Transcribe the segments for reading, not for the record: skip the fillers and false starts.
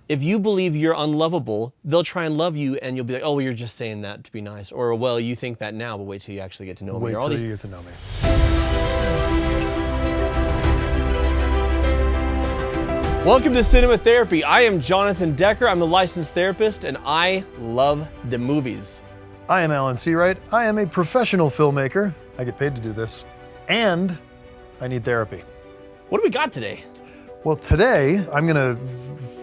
If you believe you're unlovable, they'll try and love you, and you'll be like, oh, well, you're just saying that to be nice. Or, well, you think that now, but wait till you actually get to know me. Wait till you get to know me. Welcome to Cinema Therapy. I am Jonathan Decker. I'm a licensed therapist, and I love the movies. I am Alan Seawright. I am a professional filmmaker. I get paid to do this. And I need therapy. What do we got today? Well, today, I'm going to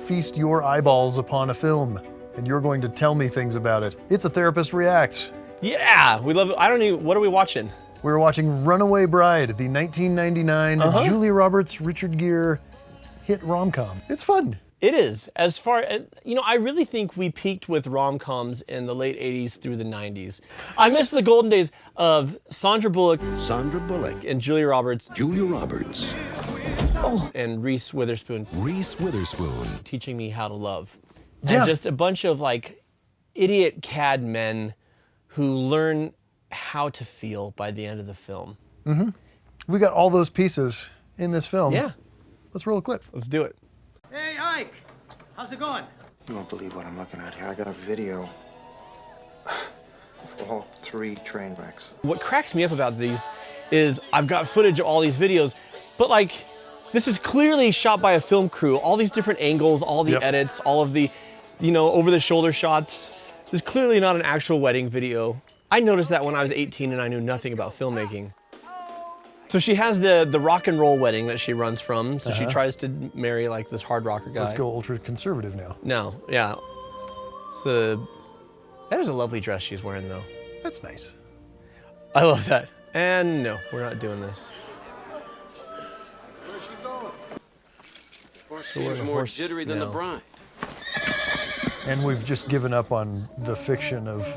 feast your eyeballs upon a film, and you're going to tell me things about it. It's A Therapist Reacts. Yeah, we love it. I don't even, what are we watching? We're watching Runaway Bride, the 1999 Julia Roberts, Richard Gere hit rom-com. It's fun. It is. As far as, I really think we peaked with rom-coms in the late 80s through the 90s. I miss the golden days of Sandra Bullock, and Julia Roberts, and Reese Witherspoon teaching me how to love. Yeah. And just a bunch of idiot cad men who learn how to feel by the end of the film. Mm-hmm. We got all those pieces in this film. Yeah. Let's roll a clip. Let's do it. Hey, Ike! How's it going? You won't believe what I'm looking at here. I got a video of all 3 train wrecks. What cracks me up about these is I've got footage of all these videos, but this is clearly shot by a film crew. All these different angles, all the edits, all of the, over-the-shoulder shots. This is clearly not an actual wedding video. I noticed that when I was 18 and I knew nothing about filmmaking. So she has the rock and roll wedding that she runs from. So she tries to marry this hard rocker guy. Let's go ultra conservative now. No, yeah. So that is a lovely dress she's wearing though. That's nice. I love that. And no, we're not doing this. Where's she going? Horse seems more jittery than the bride. And we've just given up on the fiction of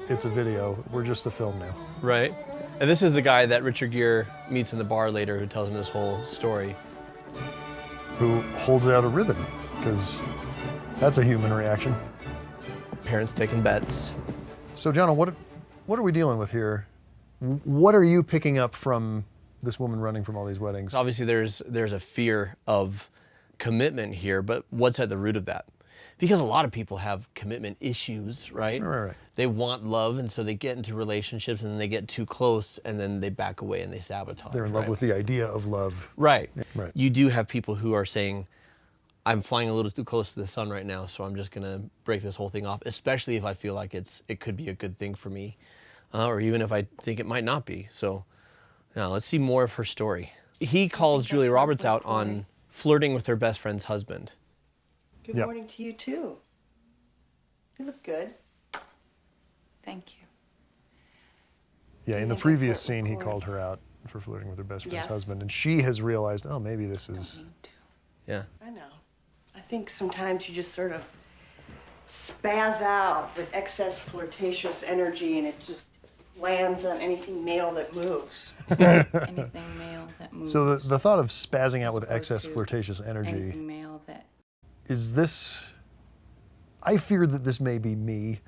it's a video. We're just a film now. Right. And this is the guy that Richard Gere meets in the bar later who tells him this whole story. Who holds out a ribbon, because that's a human reaction. Parents taking bets. So, Jonna, what are we dealing with here? What are you picking up from this woman running from all these weddings? Obviously, there's a fear of commitment here, but what's at the root of that? Because a lot of people have commitment issues, right? Right. They want love, and so they get into relationships, and then they get too close, and then they back away and they sabotage. They're in love with the idea of love. Right. Right. You do have people who are saying, I'm flying a little too close to the sun right now, so I'm just gonna break this whole thing off, especially if I feel like it could be a good thing for me, or even if I think it might not be. So now let's see more of her story. He calls Julia Roberts out on flirting with her best friend's husband. Good morning to you, too. You look good. Thank you. Yeah, in the previous scene, he called her out for flirting with her best friend's husband, and she has realized, oh, maybe this is... Yeah. I know. I think sometimes you just sort of spaz out with excess flirtatious energy, and it just lands on anything male that moves. Anything male that moves. So the thought of spazzing out with excess flirtatious energy... Anything male that... Is this... I fear that this may be me.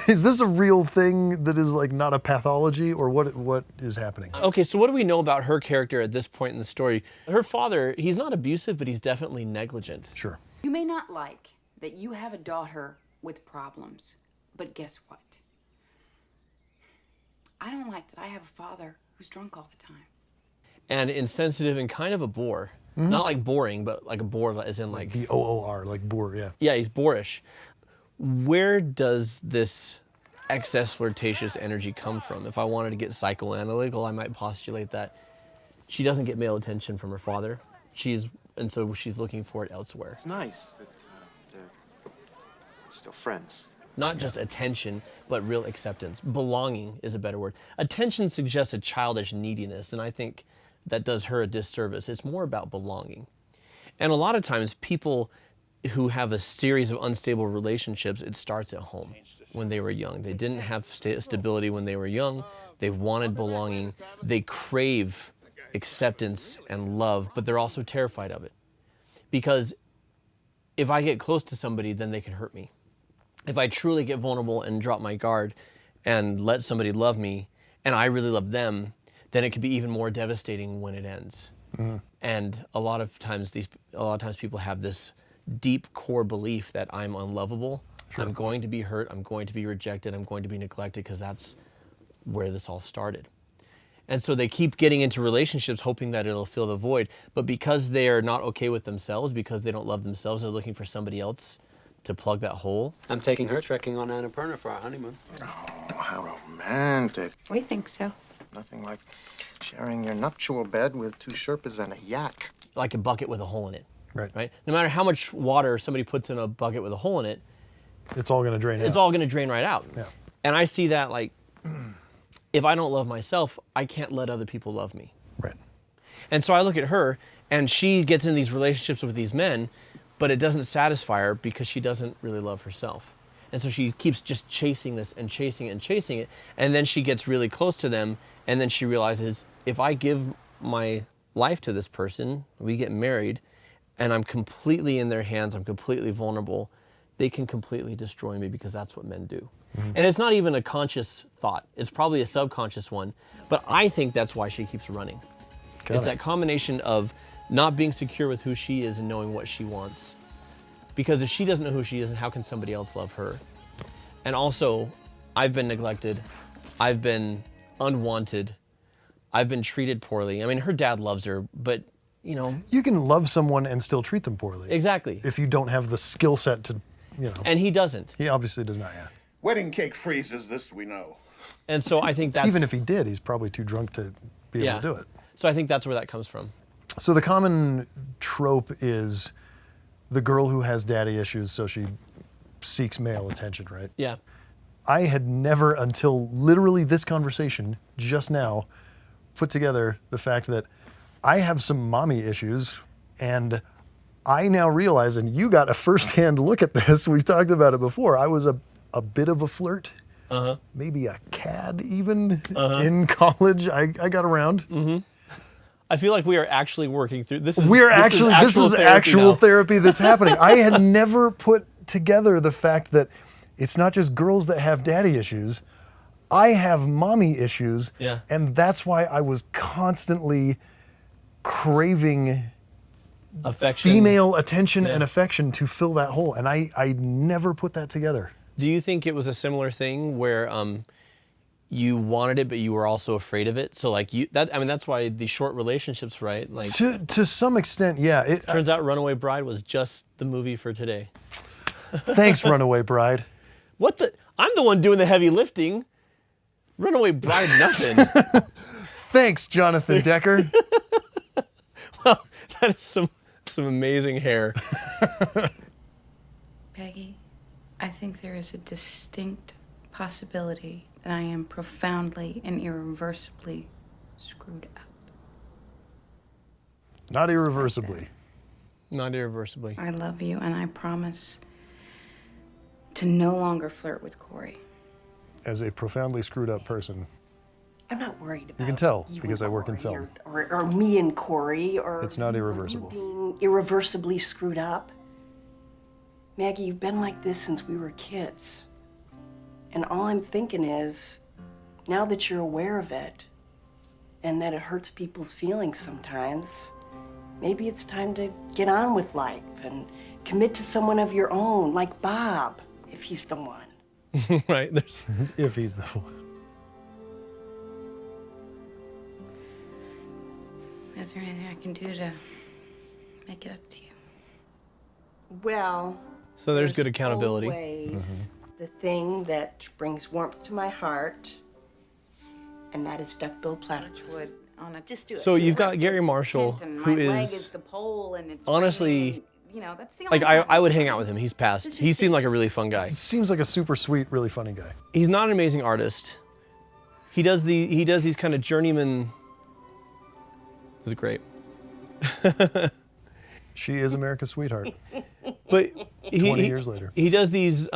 Is this a real thing that is not a pathology, or what is happening? Okay, so what do we know about her character at this point in the story? Her father, he's not abusive, but he's definitely negligent. Sure. You may not like that you have a daughter with problems, but guess what? I don't like that I have a father who's drunk all the time. And insensitive and kind of a bore. Mm-hmm. Not boring, but like a bore as in B-O-O-R, like bore, yeah. Yeah, he's boorish. Where does this excess flirtatious energy come from? If I wanted to get psychoanalytical, I might postulate that she doesn't get male attention from her father. And so she's looking for it elsewhere. It's nice that they're still friends. Not just attention, but real acceptance. Belonging is a better word. Attention suggests a childish neediness, and I think that does her a disservice. It's more about belonging. And a lot of times people who have a series of unstable relationships, it starts at home when they were young. They didn't have stability when they were young. They wanted belonging. They crave acceptance and love, but they're also terrified of it. Because if I get close to somebody, then they can hurt me. If I truly get vulnerable and drop my guard and let somebody love me, and I really love them, then it could be even more devastating when it ends. Mm-hmm. And a lot of times people have this deep core belief that I'm unlovable. I'm going to be hurt. I'm going to be rejected. I'm going to be neglected, because that's where this all started. And so they keep getting into relationships hoping that it'll fill the void. But because they are not okay with themselves, because they don't love themselves, they're looking for somebody else to plug that hole. I'm taking her trekking on Annapurna for our honeymoon. Oh, how romantic. We think so. Nothing like sharing your nuptial bed with 2 Sherpas and a yak. Like a bucket with a hole in it. Right. No matter how much water somebody puts in a bucket with a hole in it, It's all going to drain out. it's all going to drain right out. Yeah. And I see that like, if I don't love myself, I can't let other people love me. Right. And so I look at her, and she gets in these relationships with these men, but it doesn't satisfy her because she doesn't really love herself. And so she keeps just chasing this and chasing it and chasing it. And then she gets really close to them, and then she realizes, if I give my life to this person, we get married, and I'm completely in their hands, I'm completely vulnerable, they can completely destroy me, because that's what men do. And it's not even a conscious thought. It's probably a subconscious one. But I think that's why she keeps running. Got It's it. that combination of not being secure with who she is and knowing what she wants. Because if she doesn't know who she is, then how can somebody else love her? And also, I've been neglected. I've been unwanted. I've been treated poorly. I mean, her dad loves her, but, you know. You can love someone and still treat them poorly. Exactly. If you don't have the skill set to, you know. And he doesn't. He obviously does not, yeah. Wedding cake freezes, this we know. And so I think that's... Even if he did, he's probably too drunk to be able to do it. So I think that's where that comes from. So the common trope is the girl who has daddy issues, so she seeks male attention, right? Yeah. I had never, until literally this conversation just now, put together the fact that I have some mommy issues, and I now realize, and you got a firsthand look at this, we've talked about it before, I was a bit of a flirt, maybe a cad even, in college. I got around. I feel like we are actually working through this. This is actual therapy that's happening. I had never put together the fact that it's not just girls that have daddy issues. I have mommy issues, Yeah. and that's why I was constantly craving Affection. female attention Yeah. and affection to fill that hole, and I never put that together. Do you think it was a similar thing where you wanted it, but you were also afraid of it? So like that's why the short relationships, right? Like To some extent, yeah. It turns out Runaway Bride was just the movie for today. Thanks, Runaway Bride. What the? I'm the one doing the heavy lifting. Runaway Bride, nothing. Thanks, Jonathan Decker. Well, that is some amazing hair. Peggy, I think there is a distinct possibility that I am profoundly and irreversibly screwed up. Not irreversibly. Not irreversibly. I love you, and I promise to no longer flirt with Corey. As a profoundly screwed up person, I'm not worried about can tell you because and I work in Corey film. or me and Corey, or It's not irreversible. you being irreversibly screwed up. Maggie, you've been like this since we were kids. And all I'm thinking is, now that you're aware of it, and that it hurts people's feelings sometimes, maybe it's time to get on with life and commit to someone of your own, like Bob, if he's the one. Right? There's. if he's the one. Is there anything I can do to make it up to you? Well, So there's good accountability. Always the thing that brings warmth to my heart, and that is duck-billed platypus. Just do it. So you've got Garry Marshall, And who my leg is is the pole, and it's honestly, raining, and, you know, that's the like only time I would it's hang fun. out with him. He's passed. Just He sit- seemed like a really fun guy. Seems like a super sweet, really funny guy. He's not an amazing artist. He does these kind of journeyman. This is great. She is America's sweetheart. But 20 years later. he does these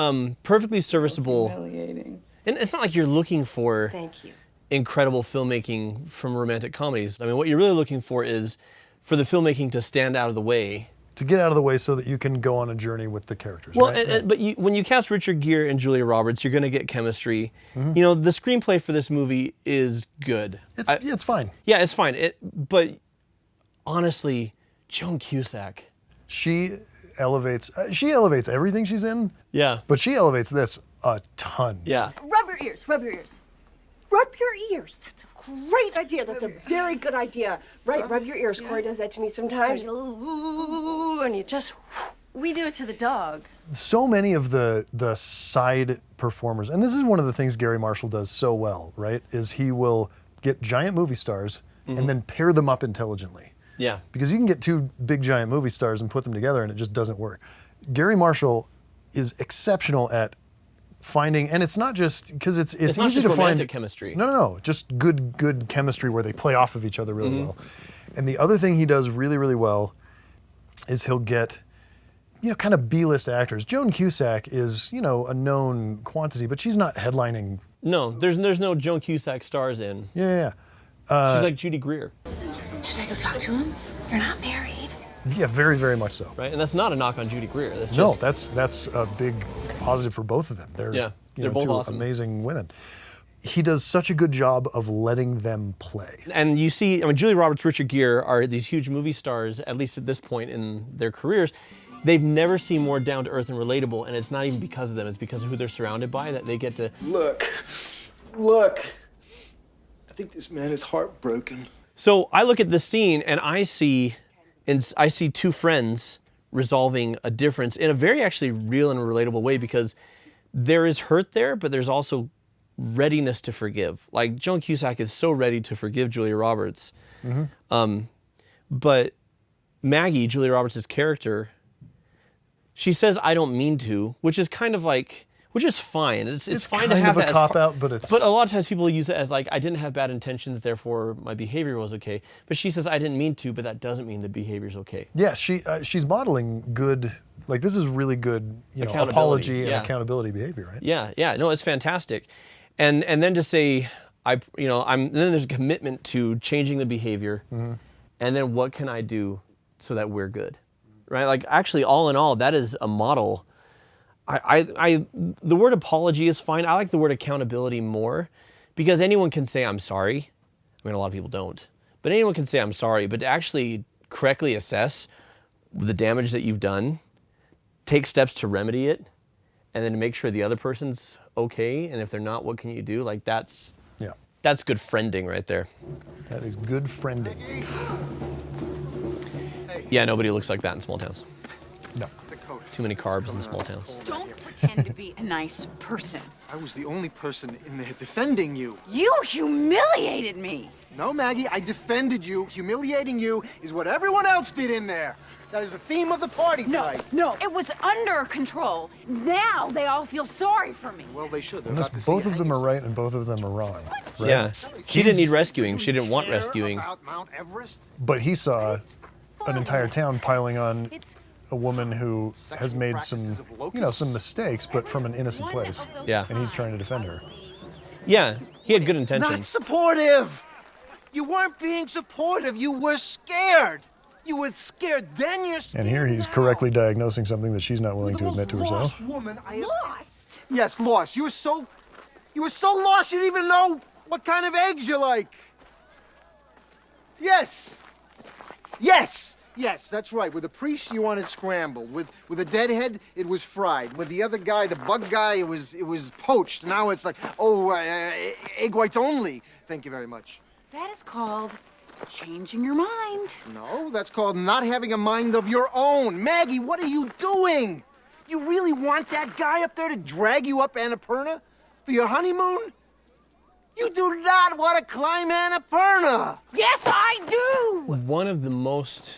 perfectly serviceable. Humiliating. And it's not like you're looking for Thank you. incredible filmmaking from romantic comedies. I mean, what you're really looking for is for the filmmaking to stand out of the way. To get out of the way so that you can go on a journey with the characters. Well, right? but when you cast Richard Gere and Julia Roberts, you're going to get chemistry. You know, the screenplay for this movie is good. It's fine. Yeah, it's fine. But honestly, Joan Cusack. She elevates. She elevates everything she's in. Yeah. But she elevates this a ton. Yeah. Rub your ears, rub your ears. Rub your ears. That's a great idea. That's a very good idea. Right, rub your ears. Corey does that to me sometimes. Ooh, and you just... We do it to the dog. So many of the side performers, and this is one of the things Garry Marshall does so well, right? Is he will get giant movie stars and then pair them up intelligently. Yeah. Because you can get two big giant movie stars and put them together and it just doesn't work. Garry Marshall is exceptional at finding, and it's not just because it's It's not easy just to find romantic chemistry. No, just good chemistry where they play off of each other really well. And the other thing he does really, really well is he'll get, kind of B-list actors. Joan Cusack is, a known quantity, but she's not headlining. No, there's no Joan Cusack stars in. Yeah. She's like Judy Greer, Should I go talk to him? You're not married. Yeah, very, very much so. right? And that's not a knock on Judy Greer. That's No, just, that's a big positive for both of them. They're, they're both two awesome. amazing women. He does such a good job of letting them play. And you see, Julia Roberts, Richard Gere are these huge movie stars, at least at this point in their careers. They've never seen more down to earth and relatable, and it's not even because of them, it's because of who they're surrounded by that they get to. Look. I think this man is heartbroken. So I look at this scene and I see two friends resolving a difference in a very actually real and relatable way, because there is hurt there, but there's also readiness to forgive. Like Joan Cusack is so ready to forgive Julia Roberts. But Maggie, Julia Roberts' character, she says, "I don't mean to," which is kind of like, which is fine. It's fine to kind have of a that as cop-out, but it's... But a lot of times people use it as like, I didn't have bad intentions, therefore my behavior was okay. But she says, I didn't mean to, but that doesn't mean the behavior's okay. Yeah, she's modeling good, like this is really good, Accountability, apology and yeah. accountability behavior, right? Yeah, no, it's fantastic. And then to say, then there's a commitment to changing the behavior, and then what can I do so that we're good, right? Like actually, all in all, that is a model. The word apology is fine. I like the word accountability more, because anyone can say I'm sorry. I mean, a lot of people don't, but anyone can say I'm sorry. But to actually correctly assess the damage that you've done, take steps to remedy it, and then to make sure the other person's okay. And if they're not, what can you do? Like that's good friending right there. That is good friending. Yeah, nobody looks like that in small towns. No. Too many carbs in small towns. Don't pretend to be a nice person. I was the only person in there defending you. You humiliated me. No, Maggie, I defended you. Humiliating you is what everyone else did in there. That is the theme of the party tonight. No, it was under control. Now they all feel sorry for me. Well, they should. Unless both of them are right and both of them are wrong. Right? Yeah, she didn't need rescuing. She didn't want rescuing. About Mount Everest? But he saw an entire town piling on a woman who has made some mistakes, but from an innocent place. Yeah. And he's trying to defend her. Yeah, he had good Not intentions. supportive. You weren't being supportive. You were scared. You were scared then. You're scared. And here he's now. correctly diagnosing something that she's not willing You're to the admit to most herself. lost woman I have... Lost? Yes, lost. You were so lost you didn't even know what kind of eggs you like. Yes. Yes, that's right. With the Preis, you wanted scrambled. With a deadhead, it was fried. With the other guy, the bug guy, it was poached. Now it's like, egg whites only. Thank you very much. That is called changing your mind. No, that's called not having a mind of your own. Maggie, what are you doing? You really want that guy up there to drag you up Annapurna for your honeymoon? You do not want to climb Annapurna. Yes, I do! One of the most,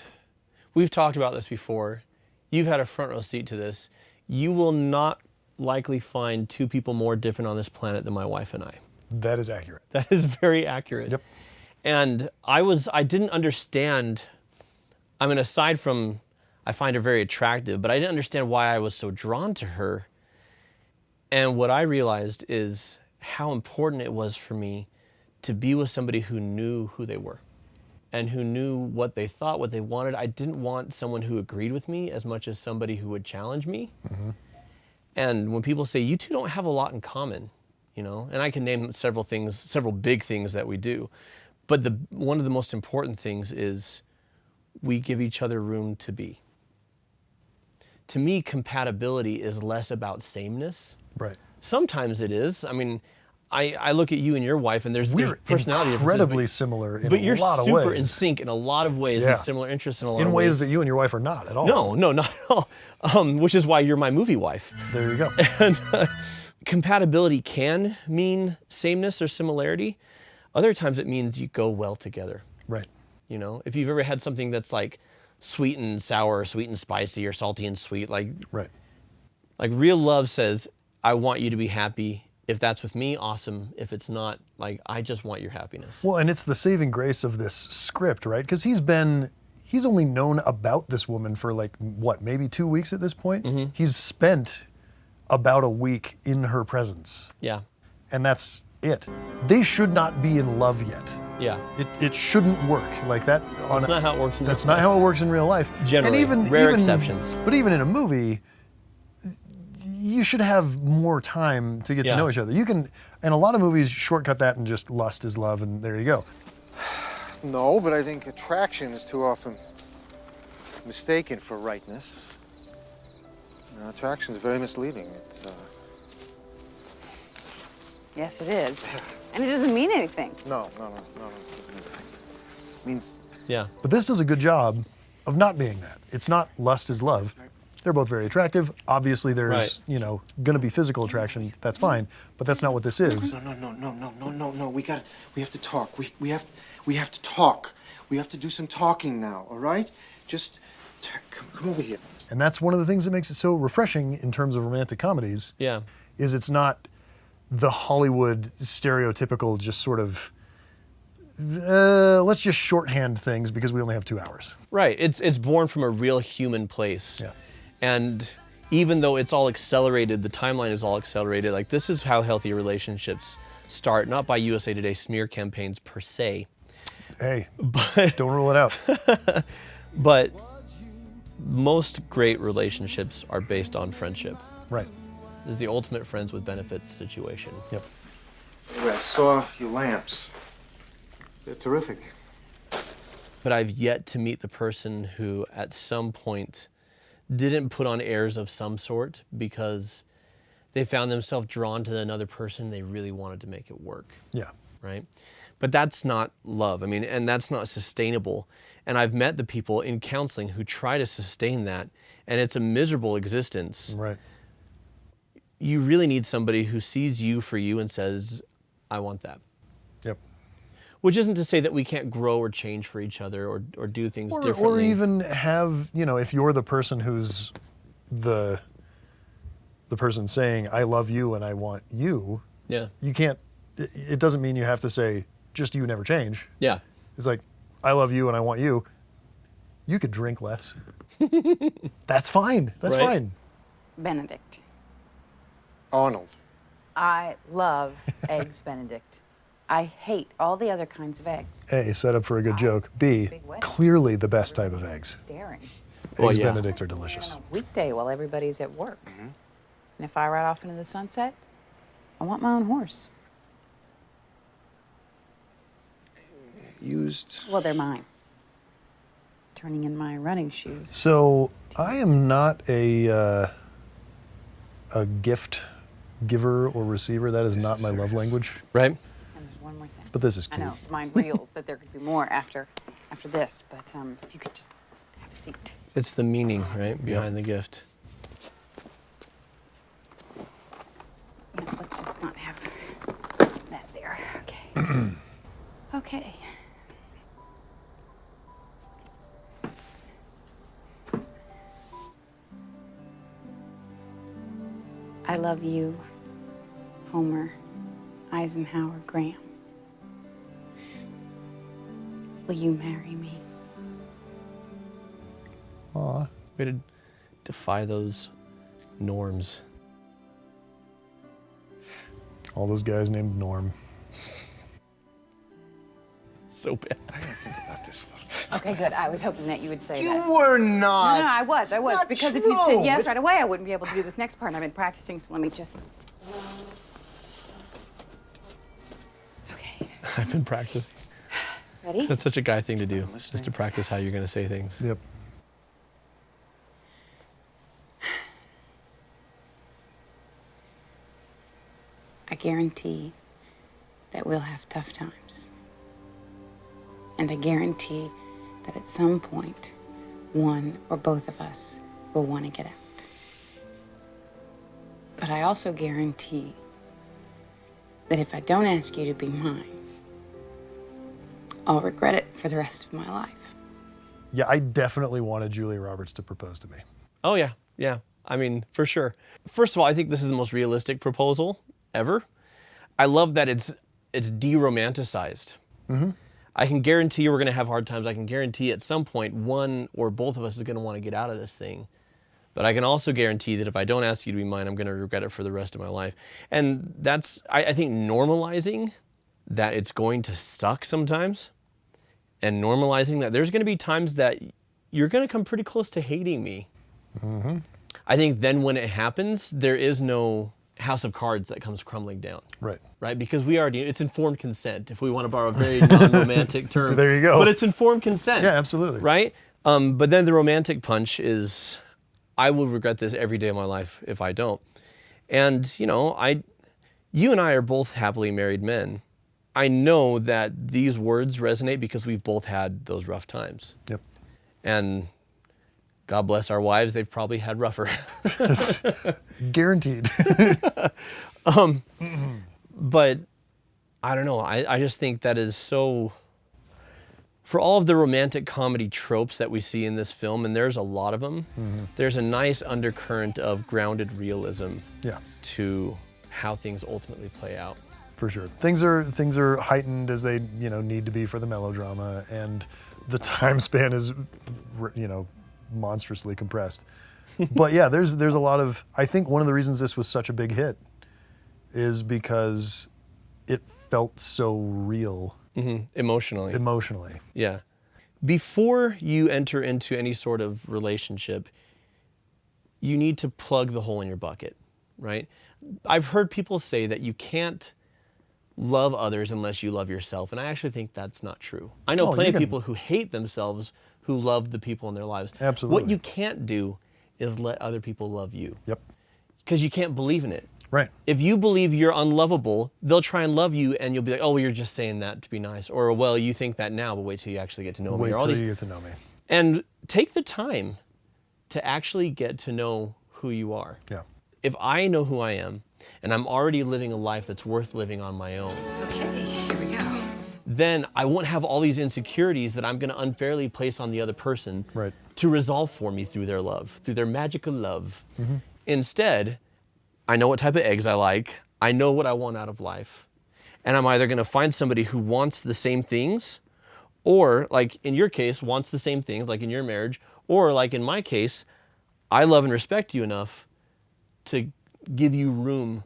we've talked about this before. You've had a front row seat to this. You will not likely find two people more different on this planet than my wife and I. That is accurate. That is very accurate. Yep. And I didn't understand, aside from, I find her very attractive, but I didn't understand why I was so drawn to her. And what I realized is how important it was for me to be with somebody who knew who they were and who knew what they thought, what they wanted. I didn't want someone who agreed with me as much as somebody who would challenge me. And when people say, you two don't have a lot in common, and I can name several big things that we do. But one of the most important things is we give each other room to be. to me, compatibility is less about sameness. Right. Sometimes it is. I mean, I look at you and your wife, and there's We're personality incredibly differences, similar in but a you're lot of super ways. in sync in a lot of ways, Yeah. and similar interests in a lot In of ways that you and your wife are not at all. No, not at all. Which is why you're my movie wife. There you go. And compatibility can mean sameness or similarity. Other times it means you go well together. Right. You know, if you've ever had something that's like sweet and sour, or sweet and spicy, or salty and sweet, like real love says, I want you to be happy. If that's with me, awesome. If it's not, like, I just want your happiness. Well, and it's the saving grace of this script, right? Because he's only known about this woman for like, what, maybe 2 weeks at this point? Mm-hmm. He's spent about a week in her presence. Yeah. And that's it. They should not be in love yet. Yeah. It shouldn't work like that. That's not how it works in That's real not how it works in real life. Generally, and rare exceptions. But even in a movie, you should have more time to get to know each other. You can, and a lot of movies shortcut that and just lust is love, and there you go. No, but I think attraction is too often mistaken for rightness. Attraction is very misleading. It's, Yes, it is. And it doesn't mean anything. No. It doesn't mean anything. It means... Yeah. But this does a good job of not being that. It's not lust is love. They're both very attractive. Obviously, there's, going to be physical attraction. That's fine. But that's not what this is. No. We have to talk. We have to talk. We have to do some talking now, all right? Just come over here. And that's one of the things that makes it so refreshing in terms of romantic comedies. Yeah. Is it's not the Hollywood stereotypical just sort of, let's just shorthand things because we only have 2 hours. Right. It's born from a real human place. Yeah. And even though it's all accelerated, the timeline is all accelerated, like this is how healthy relationships start, not by USA Today smear campaigns per se. Hey, but don't rule it out. But most great relationships are based on friendship. Right. This is the ultimate friends with benefits situation. Yep. I saw your lamps. They're terrific. But I've yet to meet the person who at some point didn't put on airs of some sort because they found themselves drawn to another person. They really wanted to make it work. Yeah. Right? But that's not love. I mean, and that's not sustainable. And I've met the people in counseling who try to sustain that, and it's a miserable existence. Right. You really need somebody who sees you for you and says, I want that. Yep. Which isn't to say that we can't grow or change for each other or do things differently. Or even have, if you're the person who's the person saying, I love you and I want you. Yeah. You can't, it doesn't mean you have to say, just you never change. Yeah. It's like, I love you and I want you. You could drink less. That's fine. That's fine. Benedict. Arnold. I love eggs Benedict. I hate all the other kinds of eggs. A, set up for a good joke. B, clearly the best type of eggs. Staring. Eggs Benedict are delicious. On a weekday while everybody's at work. And if I ride off into the sunset, I want my own horse. Used. Well, they're mine. Turning in my running shoes. So I am not a gift giver or receiver. That is not my love language. Right. And there's one more thing. But this is cute. I know, mine reels that there could be more after this, but if you could just have a seat. It's the meaning, right, behind the gift. Yeah, let's just not have that there. Okay. Okay. I love you, Homer Eisenhower Graham. Will you marry me? Aw. Way to defy those norms. All those guys named Norm. So bad. I gotta think about this a little bit. Okay, good. I was hoping that you would say that. You were not. No, I was. Not Because if true. you'd said yes right away, I wouldn't be able to do this next part. And I've been practicing, so let me just... Okay. I've been practicing. Ready? That's such a guy thing to do, just to practice how you're going to say things. Yep. I guarantee that we'll have tough times. And I guarantee that at some point, one or both of us will want to get out. But I also guarantee that if I don't ask you to be mine, I'll regret it for the rest of my life. Yeah, I definitely wanted Julia Roberts to propose to me. Oh yeah, yeah. I mean, for sure. First of all, I think this is the most realistic proposal ever. I love that it's de-romanticized. I can guarantee we're going to have hard times. I can guarantee at some point one or both of us is going to want to get out of this thing. But I can also guarantee that if I don't ask you to be mine, I'm going to regret it for the rest of my life. And that's, I think, normalizing that it's going to suck sometimes, and normalizing that there's going to be times that you're going to come pretty close to hating me. I think then when it happens, there is no house of cards that comes crumbling down. Right? Because it's informed consent, if we want to borrow a very non-romantic term. There you go. But it's informed consent. Yeah, absolutely. Right? But then the romantic punch is, I will regret this every day of my life if I don't. And, you and I are both happily married men. I know that these words resonate because we've both had those rough times. Yep. And God bless our wives, they've probably had rougher. Guaranteed. But I don't know. I just think that is so, for all of the romantic comedy tropes that we see in this film, and there's a lot of them, there's a nice undercurrent of grounded realism to how things ultimately play out. For sure. Things are heightened as they, need to be for the melodrama, and the time span is, monstrously compressed. But yeah, there's a lot of, I think one of the reasons this was such a big hit is because it felt so real. Emotionally. Yeah. Before you enter into any sort of relationship, you need to plug the hole in your bucket, right? I've heard people say that you can't love others unless you love yourself, and I actually think that's not true. I know plenty of people who hate themselves who love the people in their lives. Absolutely. What you can't do is let other people love you. Yep. Because you can't believe in it. Right. If you believe you're unlovable, they'll try and love you, and you'll be like, oh, well, you're just saying that to be nice. Or, well, you think that now, but wait till you actually get to know me. Wait till you get to know me. And take the time to actually get to know who you are. Yeah. If I know who I am, and I'm already living a life that's worth living on my own, Okay, here we go. then I won't have all these insecurities that I'm going to unfairly place on the other person to resolve for me through their love, through their magical love. Instead, I know what type of eggs I like. I know what I want out of life. And I'm either going to find somebody who wants the same things, or, like in your case, wants the same things, like in your marriage, or like in my case, I love and respect you enough to give you room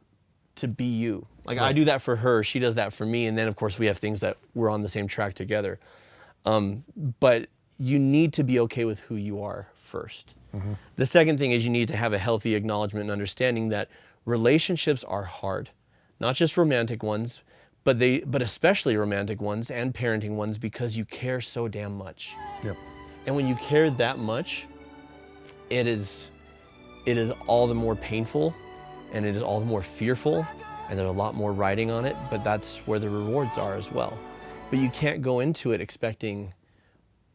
to be you. Like I do that for her, she does that for me, and then of course we have things that we're on the same track together. But you need to be okay with who you are first. The second thing is you need to have a healthy acknowledgement and understanding that relationships are hard. Not just romantic ones, but especially romantic ones and parenting ones, because you care so damn much. Yep. And when you care that much, it is all the more painful, and it is all the more fearful, and there's a lot more writing on it, but that's where the rewards are as well. But you can't go into it expecting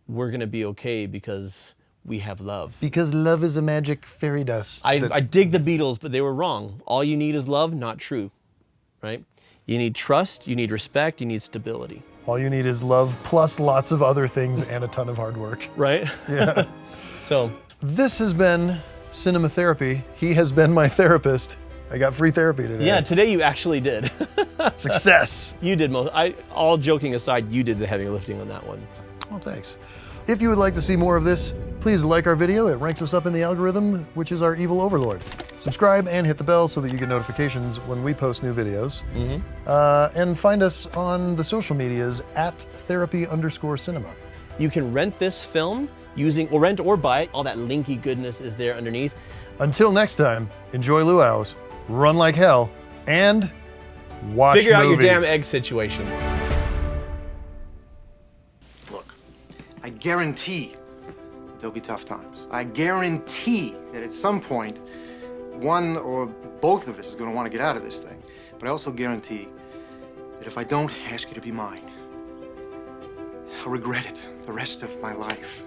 we're gonna be okay because we have love. Because love is a magic fairy dust. I dig the Beatles, but they were wrong. All you need is love, not true, right? You need trust, you need respect, you need stability. All you need is love plus lots of other things and a ton of hard work. Right? Yeah. So this has been Cinema Therapy. He has been my therapist. I got free therapy today. yeah, today you actually did. Success. You did most. All joking aside, you did the heavy lifting on that one. Well, thanks. If you would like to see more of this, please like our video. It ranks us up in the algorithm, which is our evil overlord. Subscribe and hit the bell so that you get notifications when we post new videos. And find us on the social medias at therapy_cinema. You can rent this film rent or buy it. All that linky goodness is there underneath. Until next time, enjoy luau's, run like hell, and watch Figure out movies. your damn egg situation. Look, I guarantee that there'll be tough times. I guarantee that at some point, one or both of us is going to want to get out of this thing. But I also guarantee that if I don't ask you to be mine, I'll regret it the rest of my life.